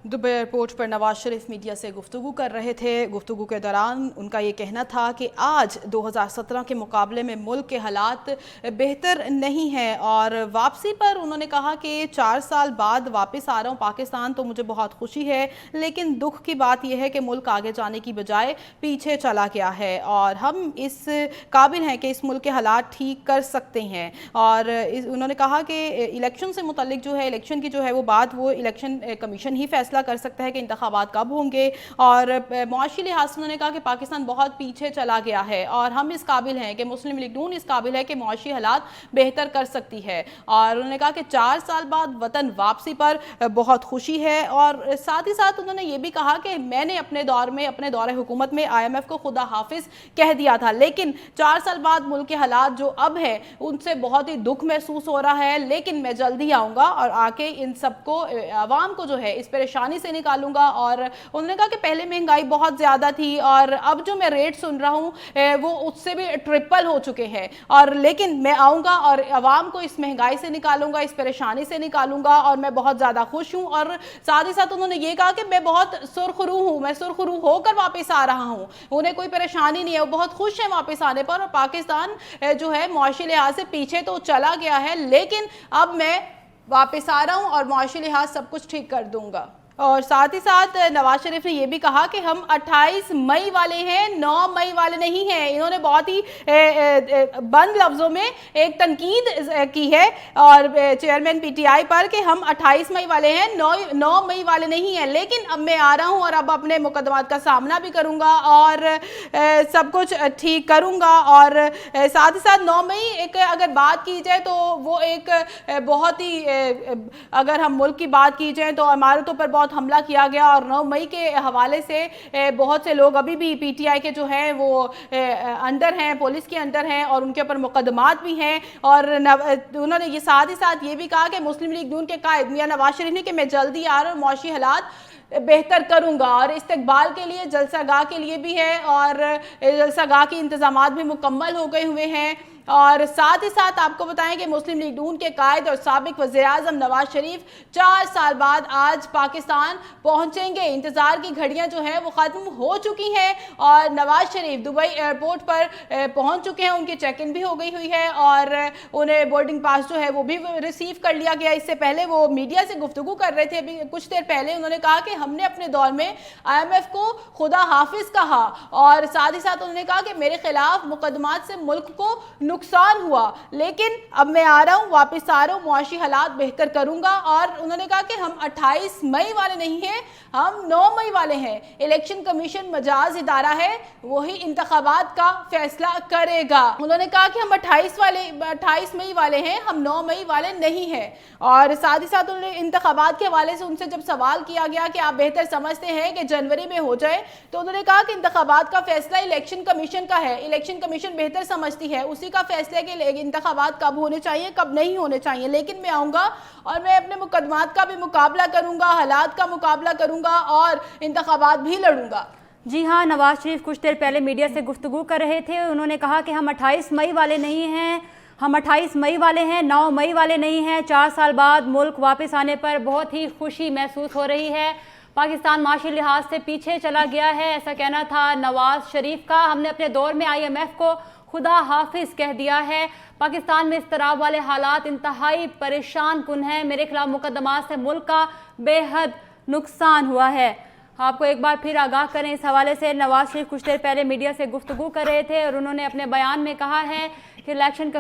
Dubai airport पर Nawaz Sharif media से गुफ्तगू कर रहे थे। गुफ्तगू के दौरान उनका ये कहना था कि आज 2017 के मुकाबले में मुल्क के हालात बेहतर नहीं हैं और वापसी पर उन्होंने कहा कि 4 साल बाद वापस आ रहा हूँ पाकिस्तान तो मुझे बहुत खुशी है, लेकिन दुख की बात यह है कि मुल्क आगे जाने की बजाय पीछे चला गया है और हम इस काबिल हैं कि इस मुल्क के हालात ठीक कर सकते हैं। और उन्होंने कहा कि इलेक्शन से मुतल्लिक जो है, इलेक्शन की जो है वो बात वो इलेक्शन कमीशन ही फैसला कर सकता है कि इंतखाबात कब होंगे। और मुआशी लिहाज से उन्होंने कहा कि पाकिस्तान बहुत पीछे चला गया है और हम इस काबिल हैं कि मुस्लिम लीग नून इस काबिल है कि मुआशी हालात बेहतर कर सकती है। और उन्होंने कहा कि 4 साल बाद वतन वापसी पर बहुत खुशी है और साथ ही साथ उन्होंने ये भी कहा कि मैंने अपने दौरे हुकूमत में IMF को खुदा हाफिज कह दिया था, लेकिन 4 साल बाद मुल्क के हालात जो अब है उनसे बहुत ही दुख महसूस हो रहा है, लेकिन मैं जल्दी आऊँगा और आके इन सबको आवाम को जो है इस परेशानी से निकालूंगा। और उन्होंने कहा कि पहले महंगाई बहुत ज़्यादा थी और अब जो मैं रेट सुन रहा हूँ वो उससे भी ट्रिपल हो चुके हैं, और लेकिन मैं आऊँगा और आवाम को इस महंगाई से निकालूंगा, इस परेशानी से निकालूंगा और मैं बहुत ज़्यादा खुश हूँ। और साथ ही साथ उन्होंने ये कहा कि मैं बहुत सुरखरू हूँ, मैं सुरखरू होकर वापस आ रहा हूँ, उन्हें कोई परेशानी नहीं है, वो बहुत खुश हैं वापस आने पर। और पाकिस्तान जो है मुआशी लिहाज से पीछे तो चला गया है, लेकिन अब मैं वापस आ रहा हूँ और मुआशी लिहाज सब कुछ ठीक कर दूंगा। और साथ ही साथ नवाज शरीफ ने यह भी कहा कि हम 28 मई वाले हैं, 9 मई वाले नहीं हैं। इन्होंने बहुत ही बंद लफ्ज़ों में एक तनकीद की है और चेयरमैन PTI पर कि हम 28 मई वाले हैं, 9 मई वाले नहीं हैं, लेकिन अब मैं आ रहा हूं और अब अपने मुकदमात का सामना भी करूंगा और सब कुछ ठीक करूंगा। और साथ ही साथ 9 मई एक अगर बात की जाए तो वो एक बहुत ही अगर हम मुल्क की बात की जाए तो इमारतों पर हमला किया गया और 9 मई के हवाले से बहुत से लोग अभी भी PTI के जो हैं वो अंडर हैं, पुलिस के अंडर हैं और उनके ऊपर मुकदमात भी हैं। और उन्होंने ये साथ ही साथ ये भी कहा कि मुस्लिम लीग नून के कायद मियां नवाज शरीफ ने कि मैं जल्दी आ रहा हूँ, मुआशी हालात बेहतर करूंगा। और इस्तकबाल के लिए जलसागाह के लिए भी है और जलसागाह के इंतजामात भी मुकम्मल हो गए हुए हैं। और साथ ही साथ आपको बताएं कि मुस्लिम लीग नून के कायद और साबिक वज़ीर-ए-आज़म नवाज शरीफ 4 साल बाद आज पाकिस्तान पहुंचेंगे। इंतज़ार की घड़ियां जो हैं वो ख़त्म हो चुकी हैं और नवाज शरीफ दुबई एयरपोर्ट पर पहुंच चुके हैं, उनकी चेक इन भी हो गई हुई है और उन्हें बोर्डिंग पास जो है वो भी रिसीव कर लिया गया। इससे पहले वो मीडिया से गुफ्तगू कर रहे थे अभी कुछ देर पहले, उन्होंने कहा कि हमने अपने दौर में IMF को खुदा हाफिज कहा और साथ ही साथ उन्होंने कहा कि मेरे खिलाफ मुकदमात से मुल्क को नुकसान हुआ, लेकिन अब मैं आ रहा हूँ, वापस आ रहा हूँ, मुआशी हालात बेहतर करूंगा। और उन्होंने कहा कि हम 28 मई वाले नहीं हैं, हम 9 मई वाले हैं। इलेक्शन कमीशन मजाज इदारा है, वही इंतखाबात का फैसला करेगा। उन्होंने कहा कि हम 28 मई वाले हैं, हम 9 मई वाले नहीं हैं। और साथ ही साथ उन्होंने इंतखाबात के हवाले से उनसे जब सवाल किया गया कि आप बेहतर समझते हैं कि जनवरी में हो जाए, तो उन्होंने कहा कि इंतखाबात का फैसला इलेक्शन कमीशन का है, इलेक्शन कमीशन बेहतर समझती है, उसी का फैसला कि इंतखाबात कब होने चाहिए कब नहीं होने चाहिए, लेकिन मैं आऊँगा और मैं अपने मुकदमात का भी मुकाबला करूँगा, हालात का मुकाबला करूँगा और इंतखाबात भी लड़ूंगा। जी हाँ, नवाज शरीफ कुछ देर पहले मीडिया से गुफ्तगू कर रहे थे। उन्होंने कहा कि हम 28 मई वाले नहीं हैं, हम 28 मई वाले हैं, 9 मई वाले नहीं हैं। 4 साल बाद मुल्क वापस आने पर बहुत ही खुशी महसूस हो रही है। पाकिस्तान माशी लिहाज से पीछे चला गया है, ऐसा कहना था नवाज शरीफ का। हमने अपने दौर में IMF को खुदा हाफिज कह दिया है। पाकिस्तान में इस्तराब वाले हालात इंतहाई परेशान कुन हैं। मेरे खिलाफ मुकदमात से मुल्क का बेहद नुकसान हुआ है। आपको एक बार फिर आगाह करें इस हवाले से, नवाज शरीफ कुछ देर पहले मीडिया से गुफ्तगू कर रहे थे और उन्होंने अपने बयान में कहा है कि इलेक्शन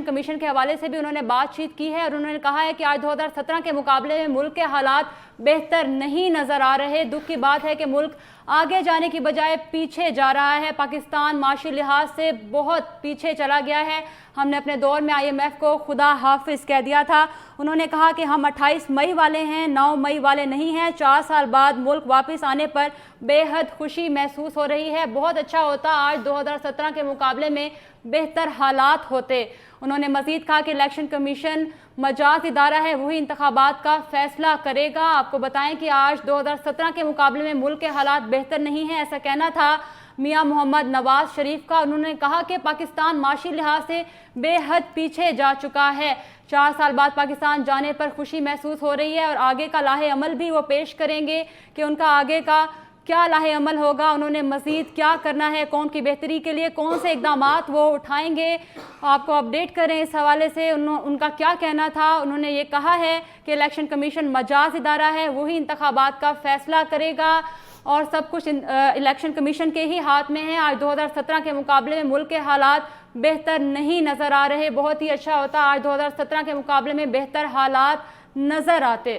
कमीशन के हवाले से भी उन्होंने बातचीत की है और उन्होंने कहा है कि आज 2017 के मुकाबले में मुल्क के हालात बेहतर नहीं नज़र आ रहे। दुख की बात है कि मुल्क आगे जाने की बजाय पीछे जा रहा है। पाकिस्तान माशी लिहाज से बहुत पीछे चला गया है। हमने अपने दौर में IMF को खुदा हाफिज कह दिया था। उन्होंने कहा कि हम 28 मई वाले हैं, 9 मई वाले नहीं हैं। 4 साल बाद मुल्क वापस आने पर बेहद खुशी महसूस हो रही है। बहुत अच्छा होता आज 2017 के मुकाबले में बेहतर हालात होते। उन्होंने मजीद कहा कि इलेक्शन कमीशन मजाज इदारा है, वही इंतखाबात का फैसला करेगा। आपको बताएं कि आज 2017 के मुकाबले में मुल्क के हालात बेहतर नहीं हैं, ऐसा कहना था मियां मोहम्मद नवाज शरीफ का। उन्होंने कहा कि पाकिस्तान माशी लिहाज से बेहद पीछे जा चुका है। 4 साल बाद पाकिस्तान जाने पर खुशी महसूस हो रही है और आगे का लाहे अमल भी वो पेश करेंगे कि उनका आगे का क्या लाहे अमल होगा, उन्होंने मज़ीद क्या करना है, कौन की बेहतरी के लिए कौन से इक़दामात वो उठाएंगे। आपको अपडेट करें इस हवाले से उनका क्या कहना था। उन्होंने ये कहा है कि इलेक्शन कमीशन मजाज इदारा है, वही इंतखाबात का फैसला करेगा और सब कुछ इलेक्शन कमीशन के ही हाथ में है। आज 2017 के मुकाबले में मुल्क के हालात बेहतर नहीं नज़र आ रहे। बहुत ही अच्छा होता आज 2017 के मुकाबले में बेहतर हालात नज़र आते।